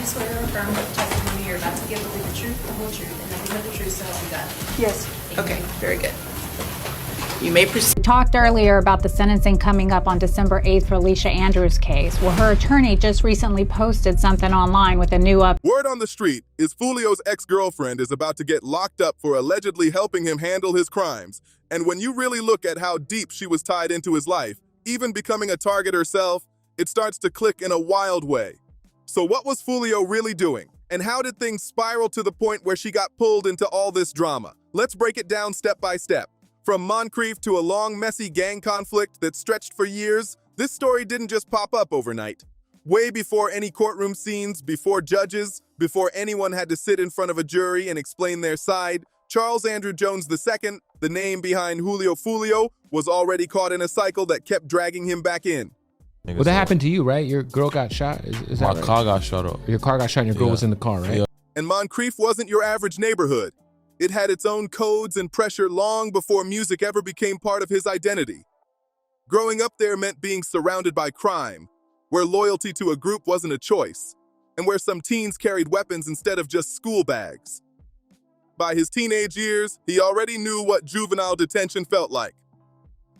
you swear or affirm that the testimony you're about to give will be the truth, the whole truth, and nothing but the truth, so help you God? Yes. Okay, very good. You may proceed. We talked earlier about the sentencing coming up on December 8th for Alicia Andrews' case. Well, her attorney just recently posted something online with a new Word on the street is Foolio's ex-girlfriend is about to get locked up for allegedly helping him handle his crimes. And when you really look at how deep she was tied into his life, even becoming a target herself, it starts to click in a wild way. So what was Foolio really doing? And how did things spiral to the point where she got pulled into all this drama? Let's break it down step by step. From Moncrief to a long, messy gang conflict that stretched for years, this story didn't just pop up overnight. Way before any courtroom scenes, before judges, before anyone had to sit in front of a jury and explain their side, Charles Andrew Jones II, the name behind Julio Foolio, was already caught in a cycle that kept dragging him back in. Well, that happened to you, right? Your girl got shot? Is that My right? car got shot up. Your car got shot and your girl was in the car, right? Yeah. And Moncrief wasn't your average neighborhood. It had its own codes and pressure long before music ever became part of his identity. Growing up there meant being surrounded by crime, where loyalty to a group wasn't a choice, and where some teens carried weapons instead of just school bags. By his teenage years, he already knew what juvenile detention felt like.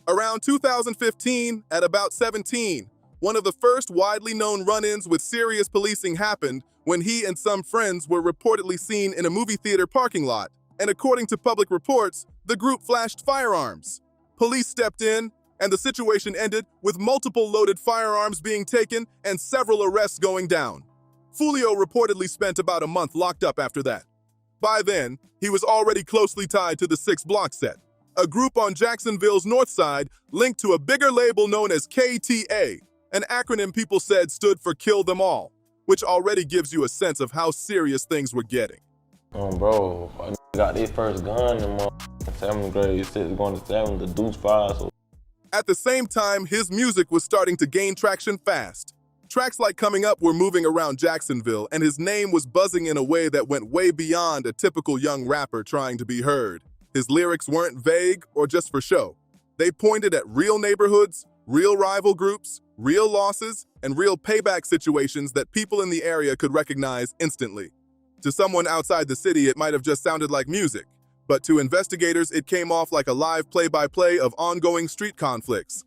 Around 2015, at about 17, one of the first widely known run-ins with serious policing happened when he and some friends were reportedly seen in a movie theater parking lot. And according to public reports, the group flashed firearms. Police stepped in, and the situation ended with multiple loaded firearms being taken and several arrests going down. Foolio reportedly spent about a month locked up after that. By then, he was already closely tied to the 6 Block set, a group on Jacksonville's north side linked to a bigger label known as KTA, an acronym people said stood for Kill Them All, which already gives you a sense of how serious things were getting. Bro, I got their first gun in my 7th grade, 6th going to 7th, the Deuce 5. So. At the same time, his music was starting to gain traction fast. Tracks like Coming Up were moving around Jacksonville, and his name was buzzing in a way that went way beyond a typical young rapper trying to be heard. His lyrics weren't vague or just for show. They pointed at real neighborhoods, real rival groups, real losses, and real payback situations that people in the area could recognize instantly. To someone outside the city, it might have just sounded like music, but to investigators, it came off like a live play-by-play of ongoing street conflicts.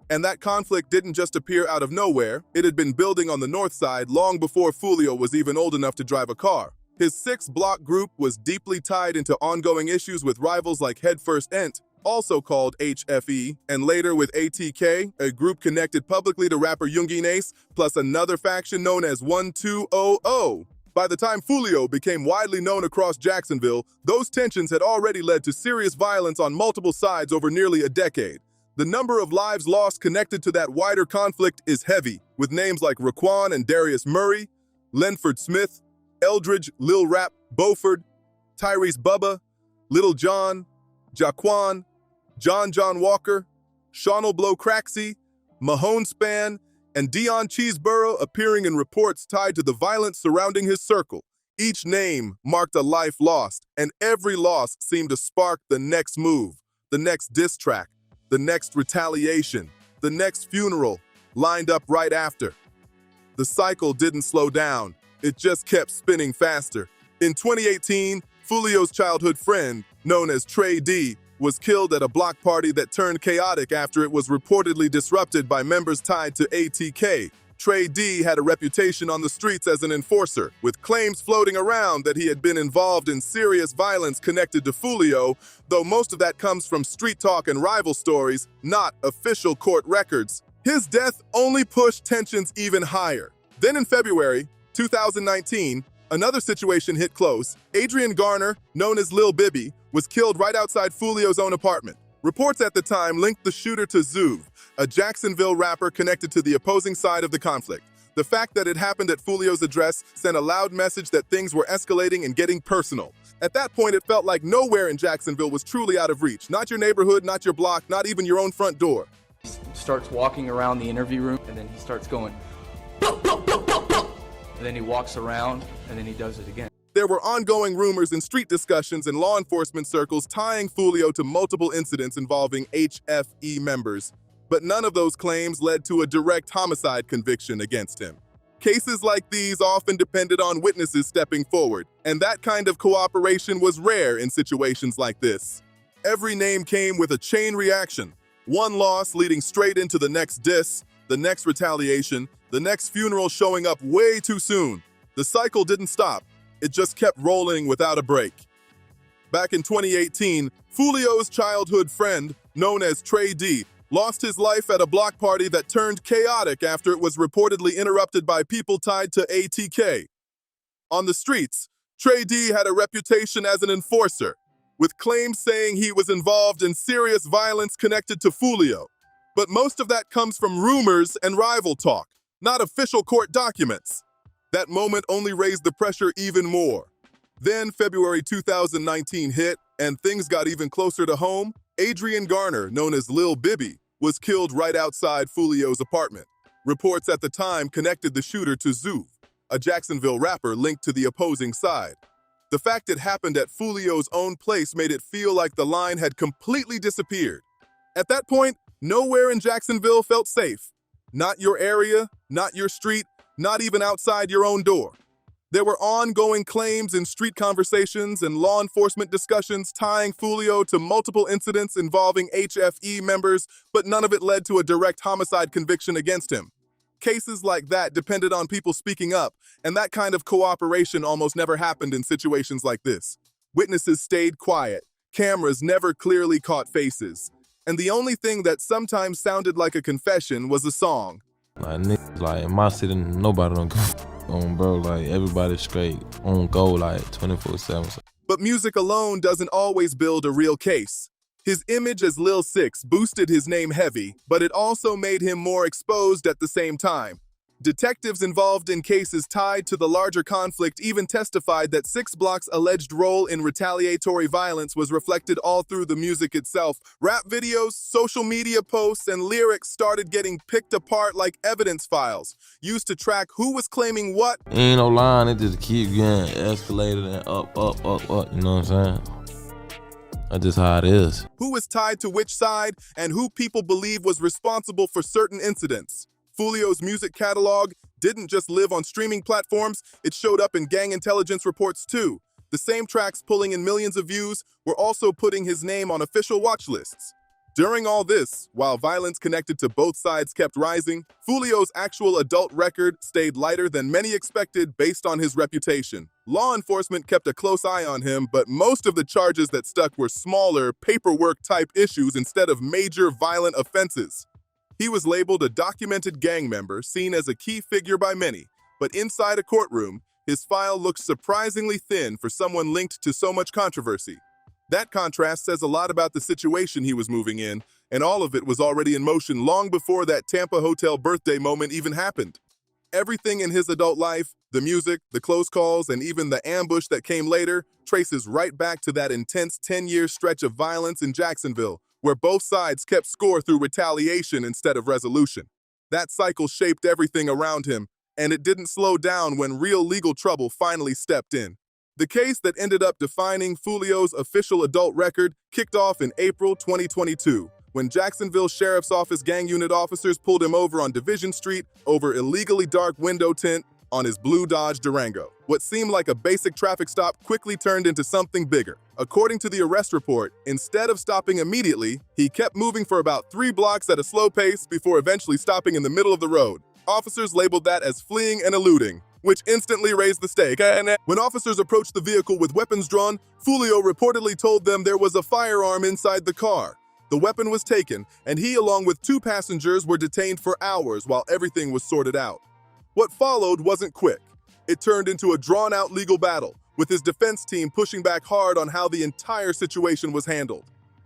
And that conflict didn't just appear out of nowhere. It had been building on the north side long before Foolio was even old enough to drive a car. His 6 Block group was deeply tied into ongoing issues with rivals like Head First Ent, also called HFE, and later with ATK, a group connected publicly to rapper Youngin Ace, plus another faction known as 1200. By the time Foolio became widely known across Jacksonville, those tensions had already led to serious violence on multiple sides over nearly a decade. The number of lives lost connected to that wider conflict is heavy, with names like Raquan and Darius Murray, Lenford Smith, Eldridge, Lil Rap, Beauford, Tyrese Bubba, Little John, Jaquan, John Walker, Shawnell Blow Craxey, Mahone Span, and Dion Cheeseborough appearing in reports tied to the violence surrounding his circle. Each name marked a life lost, and every loss seemed to spark the next move, the next diss track, the next retaliation, the next funeral, lined up right after. The cycle didn't slow down, it just kept spinning faster. In 2018, Foolio's childhood friend, known as Trey D, was killed at a block party that turned chaotic after it was reportedly disrupted by members tied to ATK. Trey D had a reputation on the streets as an enforcer, with claims floating around that he had been involved in serious violence connected to Foolio, though most of that comes from street talk and rival stories, not official court records. His death only pushed tensions even higher. Then in February 2019, another situation hit close. Adrian Garner, known as Lil Bibby, was killed right outside Foolio's own apartment. Reports at the time linked the shooter to Zuv, a Jacksonville rapper connected to the opposing side of the conflict. The fact that it happened at Foolio's address sent a loud message that things were escalating and getting personal. At that point, it felt like nowhere in Jacksonville was truly out of reach. Not your neighborhood, not your block, not even your own front door. He starts walking around the interview room, and then he starts going, and then he walks around, and then he does it again. There were ongoing rumors and street discussions in law enforcement circles tying Foolio to multiple incidents involving HFE members, but none of those claims led to a direct homicide conviction against him. Cases like these often depended on witnesses stepping forward, and that kind of cooperation was rare in situations like this. Every name came with a chain reaction. One loss leading straight into the next diss, the next retaliation, the next funeral showing up way too soon. The cycle didn't stop. It just kept rolling without a break. Back in 2018, Foolio's childhood friend, known as Trey D, lost his life at a block party that turned chaotic after it was reportedly interrupted by people tied to ATK. On the streets, Trey D had a reputation as an enforcer, with claims saying he was involved in serious violence connected to Foolio. But most of that comes from rumors and rival talk, not official court documents. That moment only raised the pressure even more. Then February 2019 hit, and things got even closer to home. Adrian Garner, known as Lil Bibby, was killed right outside Foolio's apartment. Reports at the time connected the shooter to Zoov, a Jacksonville rapper linked to the opposing side. The fact it happened at Foolio's own place made it feel like the line had completely disappeared. At that point, nowhere in Jacksonville felt safe. Not your area, not your street, not even outside your own door. There were ongoing claims and street conversations and law enforcement discussions tying Foolio to multiple incidents involving HFE members, but none of it led to a direct homicide conviction against him. Cases like that depended on people speaking up, and that kind of cooperation almost never happened in situations like this. Witnesses stayed quiet, cameras never clearly caught faces, and the only thing that sometimes sounded like a confession was a song. Like, niggas, like, in my city, nobody don't go on, bro. Like, everybody's straight on go, like, 24/7. But music alone doesn't always build a real case. His image as Lil Six boosted his name heavy, but it also made him more exposed at the same time. Detectives involved in cases tied to the larger conflict even testified that 6 Block's alleged role in retaliatory violence was reflected all through the music itself. Rap videos, social media posts, and lyrics started getting picked apart like evidence files, used to track who was claiming what. Ain't no line, it just keep getting escalated and up, you know what I'm saying? That's just how it is. Who was tied to which side, and who people believe was responsible for certain incidents. Foolio's music catalog didn't just live on streaming platforms, it showed up in gang intelligence reports too. The same tracks pulling in millions of views were also putting his name on official watch lists. During all this, while violence connected to both sides kept rising, Foolio's actual adult record stayed lighter than many expected based on his reputation. Law enforcement kept a close eye on him, but most of the charges that stuck were smaller, paperwork-type issues instead of major violent offenses. He was labeled a documented gang member, seen as a key figure by many, but inside a courtroom, his file looked surprisingly thin for someone linked to so much controversy. That contrast says a lot about the situation he was moving in, and all of it was already in motion long before that Tampa hotel birthday moment even happened. Everything in his adult life, the music, the close calls, and even the ambush that came later, traces right back to that intense 10-year stretch of violence in Jacksonville, where both sides kept score through retaliation instead of resolution. That cycle shaped everything around him, and it didn't slow down when real legal trouble finally stepped in. The case that ended up defining Foolio's official adult record kicked off in April 2022, when Jacksonville Sheriff's Office gang unit officers pulled him over on Division Street over illegally dark window tint on his blue Dodge Durango. What seemed like a basic traffic stop quickly turned into something bigger. According to the arrest report, instead of stopping immediately, he kept moving for about 3 blocks at a slow pace before eventually stopping in the middle of the road. Officers labeled that as fleeing and eluding, which instantly raised the stake. When officers approached the vehicle with weapons drawn, Foolio reportedly told them there was a firearm inside the car. The weapon was taken, and he, along with 2 passengers, were detained for hours while everything was sorted out. What followed wasn't quick. It turned into a drawn-out legal battle, with his defense team pushing back hard on how the entire situation was handled.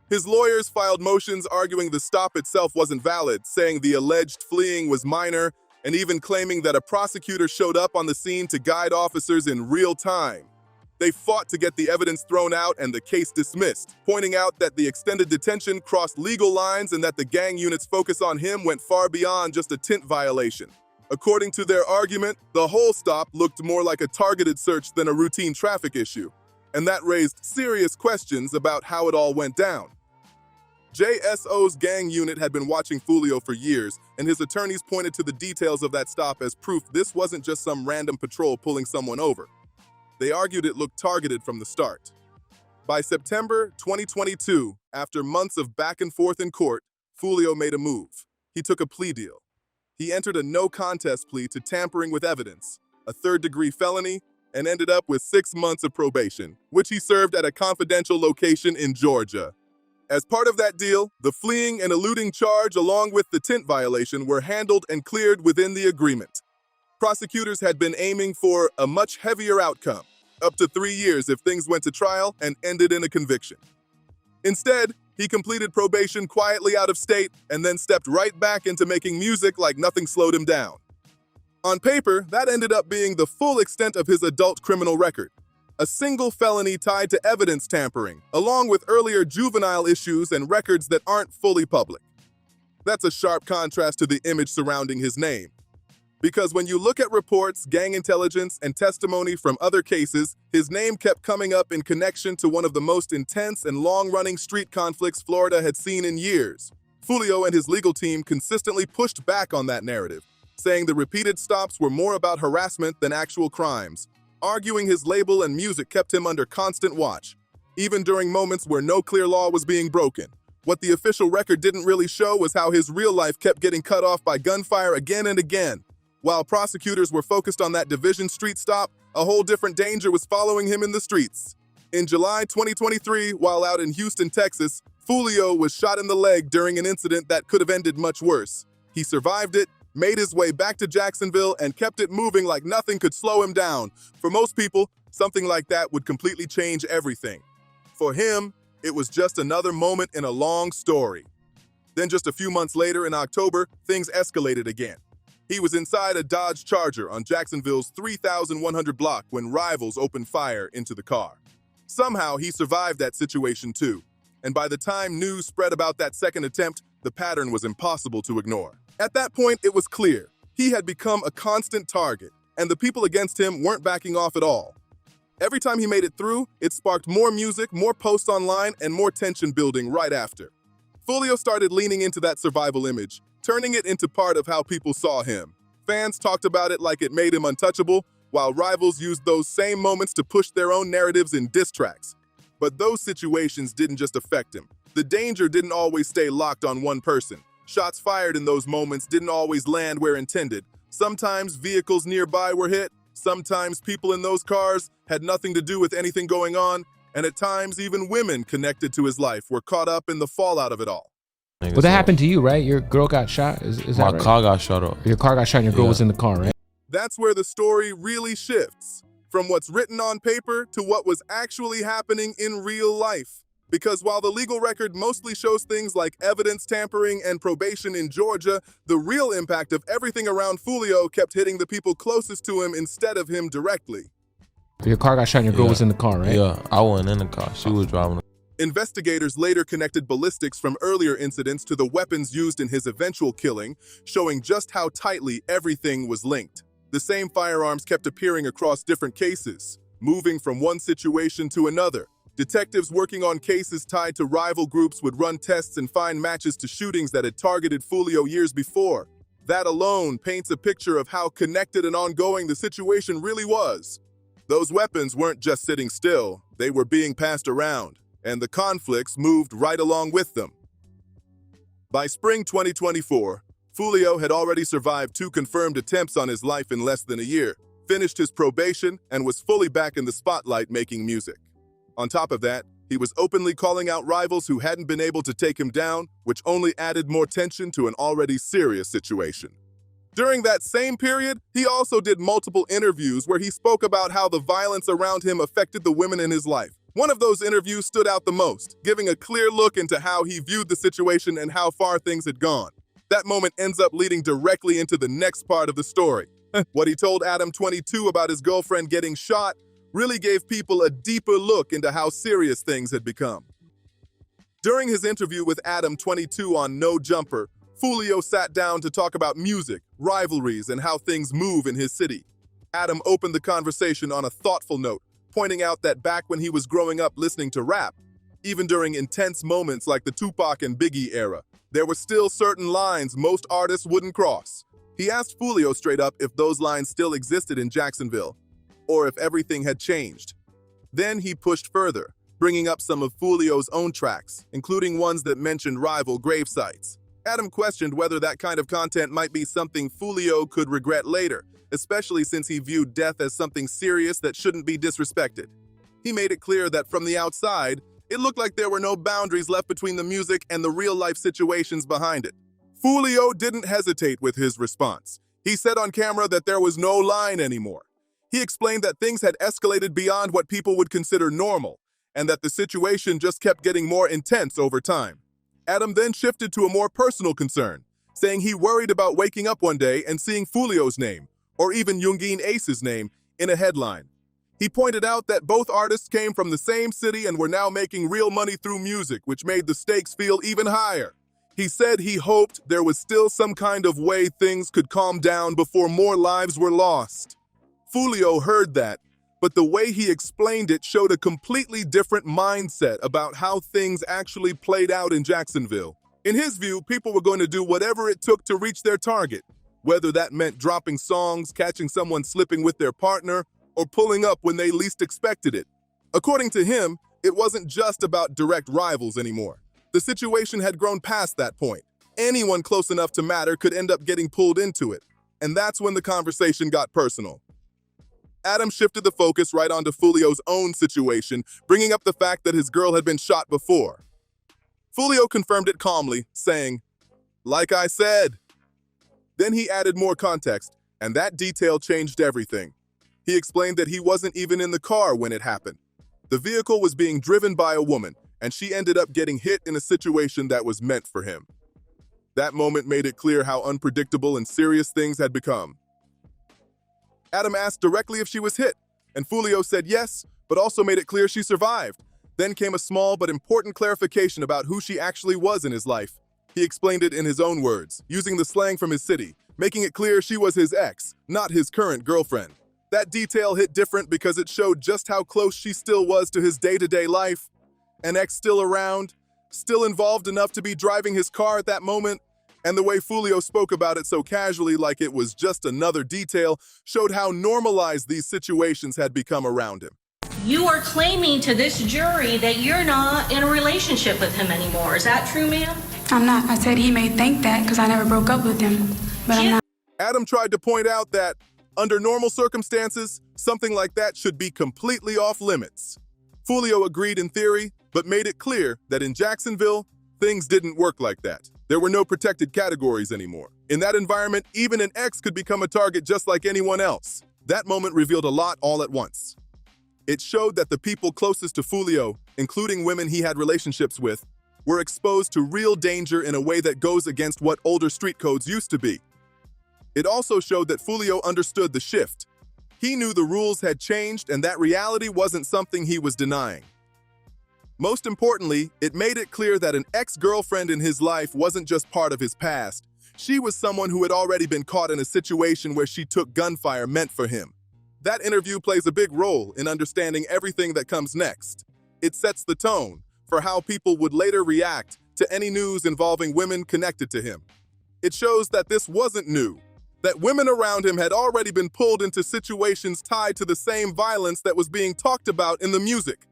His lawyers filed motions arguing the stop itself wasn't valid, saying the alleged fleeing was minor, and even claiming that a prosecutor showed up on the scene to guide officers in real time. They fought to get the evidence thrown out and the case dismissed, pointing out that the extended detention crossed legal lines and that the gang unit's focus on him went far beyond just a tint violation. According to their argument, the whole stop looked more like a targeted search than a routine traffic issue, and that raised serious questions about how it all went down. JSO's gang unit had been watching Foolio for years, and his attorneys pointed to the details of that stop as proof this wasn't just some random patrol pulling someone over. They argued it looked targeted from the start. By September 2022, after months of back and forth in court, Foolio made a move. He took a plea deal. He entered a no-contest plea to tampering with evidence, a third-degree felony, and ended up with 6 months of probation, which he served at a confidential location in Georgia. As part of that deal, the fleeing and eluding charge along with the tint violation were handled and cleared within the agreement. Prosecutors had been aiming for a much heavier outcome, up to 3 years if things went to trial and ended in a conviction. Instead, he completed probation quietly out of state and then stepped right back into making music like nothing slowed him down. On paper, that ended up being the full extent of his adult criminal record. A single felony tied to evidence tampering, along with earlier juvenile issues and records that aren't fully public. That's a sharp contrast to the image surrounding his name. Because when you look at reports, gang intelligence, and testimony from other cases, his name kept coming up in connection to one of the most intense and long-running street conflicts Florida had seen in years. Foolio and his legal team consistently pushed back on that narrative, saying the repeated stops were more about harassment than actual crimes, arguing his label and music kept him under constant watch, even during moments where no clear law was being broken. What the official record didn't really show was how his real life kept getting cut off by gunfire again and again. While prosecutors were focused on that Division Street stop, a whole different danger was following him in the streets. In July 2023, while out in Houston, Texas, Foolio was shot in the leg during an incident that could have ended much worse. He survived it, made his way back to Jacksonville, and kept it moving like nothing could slow him down. For most people, something like that would completely change everything. For him, it was just another moment in a long story. Then just a few months later in October, things escalated again. He was inside a Dodge Charger on Jacksonville's 3100 block when rivals opened fire into the car. Somehow, he survived that situation too. And by the time news spread about that second attempt, the pattern was impossible to ignore. At that point, it was clear. He had become a constant target, and the people against him weren't backing off at all. Every time he made it through, it sparked more music, more posts online, and more tension building right after. Foolio started leaning into that survival image, turning it into part of how people saw him. Fans talked about it like it made him untouchable, while rivals used those same moments to push their own narratives in diss tracks. But those situations didn't just affect him. The danger didn't always stay locked on one person. Shots fired in those moments didn't always land where intended. Sometimes vehicles nearby were hit, sometimes people in those cars had nothing to do with anything going on, and at times even women connected to his life were caught up in the fallout of it all. Well, that happened to you, right? Your girl got shot. Is that My right? car got shut up. Your car got shot and your girl was in the car, right? That's where the story really shifts, from what's written on paper to what was actually happening in real life. Because while the legal record mostly shows things like evidence tampering and probation in Georgia, the real impact of everything around Foolio kept hitting the people closest to him instead of him directly. Your car got shot and your girl was in the car, right? Yeah, I wasn't in the car. She was driving. Investigators later connected ballistics from earlier incidents to the weapons used in his eventual killing, showing just how tightly everything was linked. The same firearms kept appearing across different cases, moving from one situation to another. Detectives working on cases tied to rival groups would run tests and find matches to shootings that had targeted Foolio years before. That alone paints a picture of how connected and ongoing the situation really was. Those weapons weren't just sitting still, they were being passed around, and the conflicts moved right along with them. By spring 2024, Foolio had already survived 2 confirmed attempts on his life in less than a year, finished his probation, and was fully back in the spotlight making music. On top of that, he was openly calling out rivals who hadn't been able to take him down, which only added more tension to an already serious situation. During that same period, he also did multiple interviews where he spoke about how the violence around him affected the women in his life. One of those interviews stood out the most, giving a clear look into how he viewed the situation and how far things had gone. That moment ends up leading directly into the next part of the story. What he told Adam 22 about his girlfriend getting shot really gave people a deeper look into how serious things had become. During his interview with Adam 22 on No Jumper, Foolio sat down to talk about music, rivalries, and how things move in his city. Adam opened the conversation on a thoughtful note, pointing out that back when he was growing up listening to rap, Even during intense moments like the Tupac and Biggie era, there were still certain lines most artists wouldn't cross. He asked Foolio straight up if those lines still existed in Jacksonville, or if everything had changed. Then he pushed further, bringing up some of Foolio's own tracks, including ones that mentioned rival grave sites. Adam questioned whether that kind of content might be something Foolio could regret later, especially since he viewed death as something serious that shouldn't be disrespected. He made it clear that from the outside, it looked like there were no boundaries left between the music and the real-life situations behind it. Foolio didn't hesitate with his response. He said on camera that there was no line anymore. He explained that things had escalated beyond what people would consider normal, and that the situation just kept getting more intense over time. Adam then shifted to a more personal concern, saying he worried about waking up one day and seeing Foolio's name, or even Youngin Ace's name, in a headline. He pointed out that both artists came from the same city and were now making real money through music, which made the stakes feel even higher. He said he hoped there was still some kind of way things could calm down before more lives were lost. Foolio heard that, but the way he explained it showed a completely different mindset about how things actually played out in Jacksonville. In his view, people were going to do whatever it took to reach their target, whether that meant dropping songs, catching someone slipping with their partner, or pulling up when they least expected it. According to him, it wasn't just about direct rivals anymore. The situation had grown past that point. Anyone close enough to matter could end up getting pulled into it. And that's when the conversation got personal. Adam shifted the focus right onto Foolio's own situation, bringing up the fact that his girl had been shot before. Foolio confirmed it calmly, saying, "Like I said." Then he added more context, and that detail changed everything. He explained that he wasn't even in the car when it happened. The vehicle was being driven by a woman, and she ended up getting hit in a situation that was meant for him. That moment made it clear how unpredictable and serious things had become. Adam asked directly if she was hit, and Foolio said yes, but also made it clear she survived. Then came a small but important clarification about who she actually was in his life. He explained it in his own words, using the slang from his city, making it clear she was his ex, not his current girlfriend. That detail hit different because it showed just how close she still was to his day-to-day life. An ex still around, still involved enough to be driving his car at that moment, and the way Foolio spoke about it so casually like it was just another detail showed how normalized these situations had become around him. You are claiming to this jury that you're not in a relationship with him anymore. Is that true, ma'am? I'm not. I said he may think that because I never broke up with him, but I'm not. Adam tried to point out that, under normal circumstances, something like that should be completely off limits. Foolio agreed in theory, but made it clear that in Jacksonville, things didn't work like that. There were no protected categories anymore. In that environment, even an ex could become a target just like anyone else. That moment revealed a lot all at once. It showed that the people closest to Foolio, including women he had relationships with, were exposed to real danger in a way that goes against what older street codes used to be. It also showed that Foolio understood the shift. He knew the rules had changed and that reality wasn't something he was denying. Most importantly, it made it clear that an ex-girlfriend in his life wasn't just part of his past. She was someone who had already been caught in a situation where she took gunfire meant for him. That interview plays a big role in understanding everything that comes next. It sets the tone for how people would later react to any news involving women connected to him. It shows that this wasn't new, that women around him had already been pulled into situations tied to the same violence that was being talked about in the music.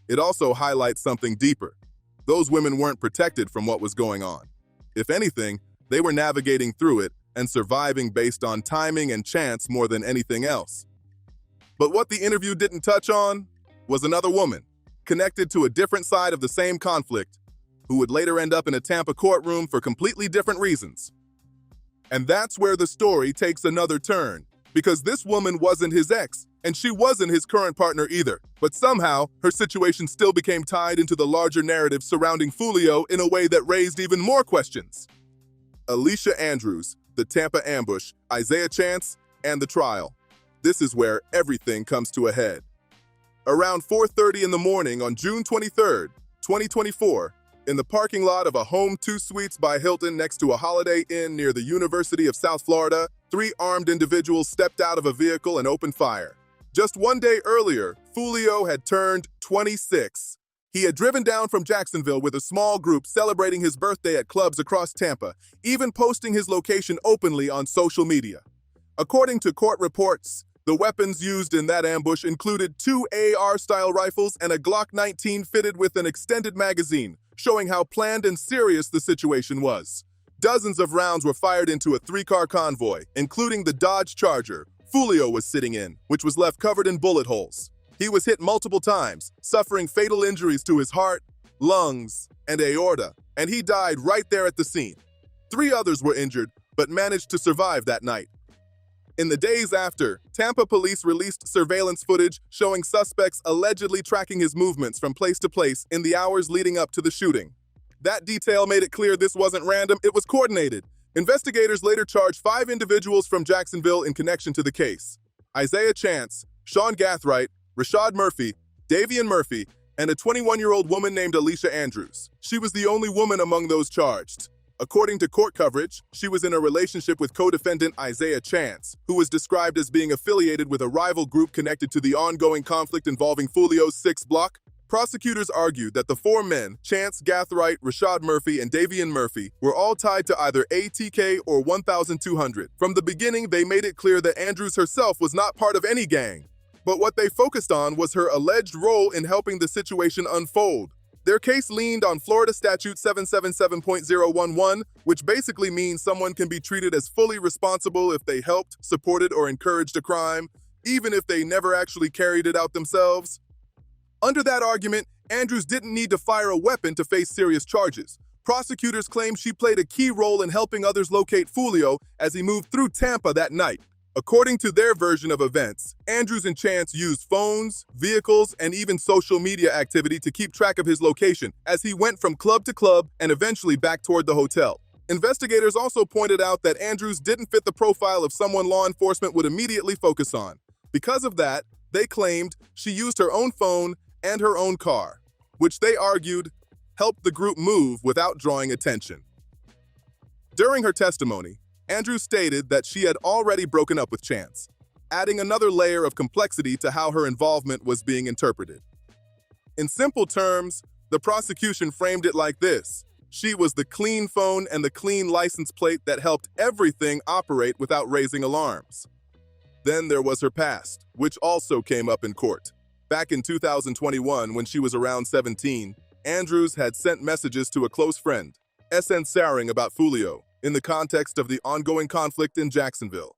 It also highlights something deeper. Those women weren't protected from what was going on. If anything, they were navigating through it and surviving based on timing and chance more than anything else. But what the interview didn't touch on was another woman, connected to a different side of the same conflict, who would later end up in a Tampa courtroom for completely different reasons. And that's where the story takes another turn, because this woman wasn't his ex, and she wasn't his current partner either. But somehow, her situation still became tied into the larger narrative surrounding Foolio in a way that raised even more questions. Alicia Andrews, the Tampa ambush, Isaiah Chance, and the trial. This is where everything comes to a head. Around 4:30 in the morning on June 23rd, 2024, in the parking lot of a Home 2 Suites by Hilton next to a Holiday Inn near the University of South Florida, 3 armed individuals stepped out of a vehicle and opened fire. Just one day earlier, Foolio had turned 26. He had driven down from Jacksonville with a small group celebrating his birthday at clubs across Tampa, even posting his location openly on social media. According to court reports, the weapons used in that ambush included 2 AR-style rifles and a Glock 19 fitted with an extended magazine, showing how planned and serious the situation was. Dozens of rounds were fired into a 3-car convoy, including the Dodge Charger Foolio was sitting in, which was left covered in bullet holes. He was hit multiple times, suffering fatal injuries to his heart, lungs, and aorta, and he died right there at the scene. 3 others were injured, but managed to survive that night. In the days after, Tampa police released surveillance footage showing suspects allegedly tracking his movements from place to place in the hours leading up to the shooting. That detail made it clear this wasn't random, it was coordinated. Investigators later charged 5 individuals from Jacksonville in connection to the case: Isaiah Chance, Sean Gathright, Rashad Murphy, Davian Murphy, and a 21-year-old woman named Alicia Andrews. She was the only woman among those charged. According to court coverage, she was in a relationship with co-defendant Isaiah Chance, who was described as being affiliated with a rival group connected to the ongoing conflict involving Foolio's 6th block. Prosecutors argued that the 4 men, Chance, Gathright, Rashad Murphy, and Davian Murphy, were all tied to either ATK or 1200. From the beginning, they made it clear that Andrews herself was not part of any gang. But what they focused on was her alleged role in helping the situation unfold. Their case leaned on Florida Statute 777.011, which basically means someone can be treated as fully responsible if they helped, supported, or encouraged a crime, even if they never actually carried it out themselves. Under that argument, Andrews didn't need to fire a weapon to face serious charges. Prosecutors claim she played a key role in helping others locate Foolio as he moved through Tampa that night. According to their version of events, Andrews and Chance used phones, vehicles, and even social media activity to keep track of his location as he went from club to club and eventually back toward the hotel. Investigators also pointed out that Andrews didn't fit the profile of someone law enforcement would immediately focus on. Because of that, they claimed she used her own phone and her own car, which they argued helped the group move without drawing attention. During her testimony, Andrews stated that she had already broken up with Chance, adding another layer of complexity to how her involvement was being interpreted. In simple terms, the prosecution framed it like this: she was the clean phone and the clean license plate that helped everything operate without raising alarms. Then there was her past, which also came up in court. Back in 2021, when she was around 17, Andrews had sent messages to a close friend, SN Saring, about Foolio, in the context of the ongoing conflict in Jacksonville.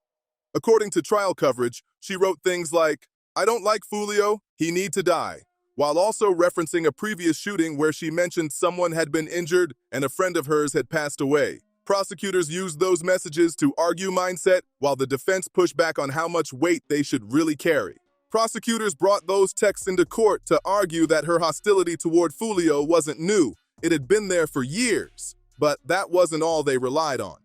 According to trial coverage, she wrote things like, "I don't like Foolio, he need to die," while also referencing a previous shooting where she mentioned someone had been injured and a friend of hers had passed away. Prosecutors used those messages to argue mindset, while the defense pushed back on how much weight they should really carry. Prosecutors brought those texts into court to argue that her hostility toward Foolio wasn't new. It had been there for years. But that wasn't all they relied on.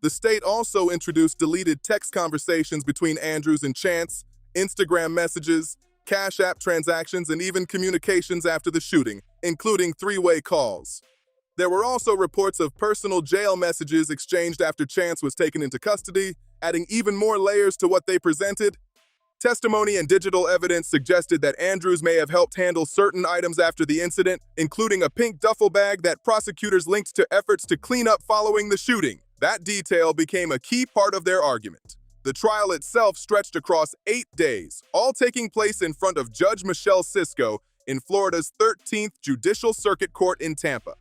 The state also introduced deleted text conversations between Andrews and Chance, Instagram messages, Cash App transactions, and even communications after the shooting, including 3-way calls. There were also reports of personal jail messages exchanged after Chance was taken into custody, adding even more layers to what they presented. Testimony and digital evidence suggested that Andrews may have helped handle certain items after the incident, including a pink duffel bag that prosecutors linked to efforts to clean up following the shooting. That detail became a key part of their argument. The trial itself stretched across 8 days, all taking place in front of Judge Michelle Cisco in Florida's 13th Judicial Circuit Court in Tampa.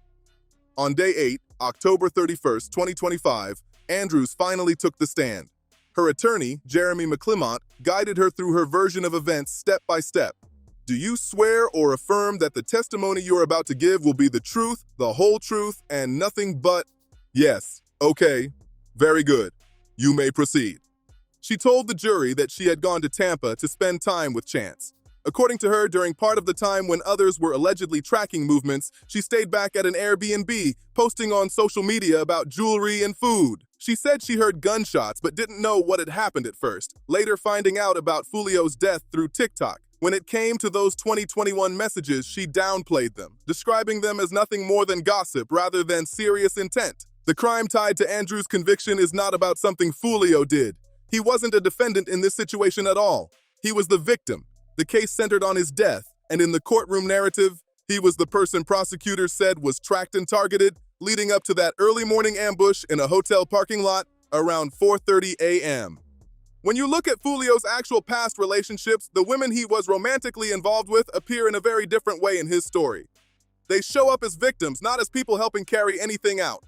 On day 8, October 31st, 2025, Andrews finally took the stand. Her attorney, Jeremy McClimont, guided her through her version of events step by step. "Do you swear or affirm that the testimony you're about to give will be the truth, the whole truth, and nothing but—" "Yes." "Okay. Very good. You may proceed." She told the jury that she had gone to Tampa to spend time with Chance. According to her, during part of the time when others were allegedly tracking movements, she stayed back at an Airbnb, posting on social media about jewelry and food. She said she heard gunshots but didn't know what had happened at first, later finding out about Foolio's death through TikTok. When it came to those 2021 messages, she downplayed them, describing them as nothing more than gossip rather than serious intent. The crime tied to Andrews' conviction is not about something Foolio did. He wasn't a defendant in this situation at all. He was the victim. The case centered on his death, and in the courtroom narrative, He was the person prosecutors said was tracked and targeted, leading up to that early morning ambush in a hotel parking lot around 4:30 a.m. When you look at Foolio's actual past relationships, the women he was romantically involved with appear in a very different way in his story. They show up as victims, not as people helping carry anything out.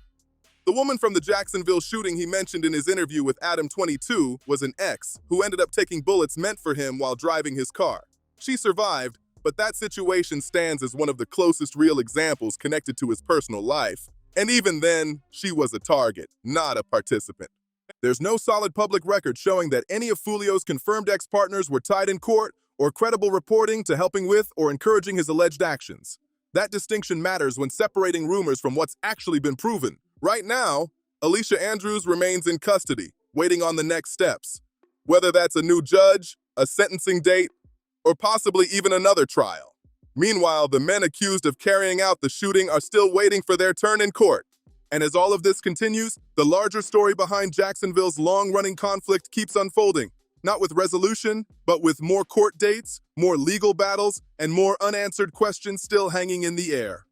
The woman from the Jacksonville shooting he mentioned in his interview with Adam 22 was an ex who ended up taking bullets meant for him while driving his car. She survived, but that situation stands as one of the closest real examples connected to his personal life. And even then, she was a target, not a participant. There's no solid public record showing that any of Foolio's confirmed ex-partners were tied in court or credible reporting to helping with or encouraging his alleged actions. That distinction matters when separating rumors from what's actually been proven. Right now, Alicia Andrews remains in custody, waiting on the next steps. Whether that's a new judge, a sentencing date, or possibly even another trial. Meanwhile, the men accused of carrying out the shooting are still waiting for their turn in court. And as all of this continues, the larger story behind Jacksonville's long-running conflict keeps unfolding, not with resolution, but with more court dates, more legal battles, and more unanswered questions still hanging in the air.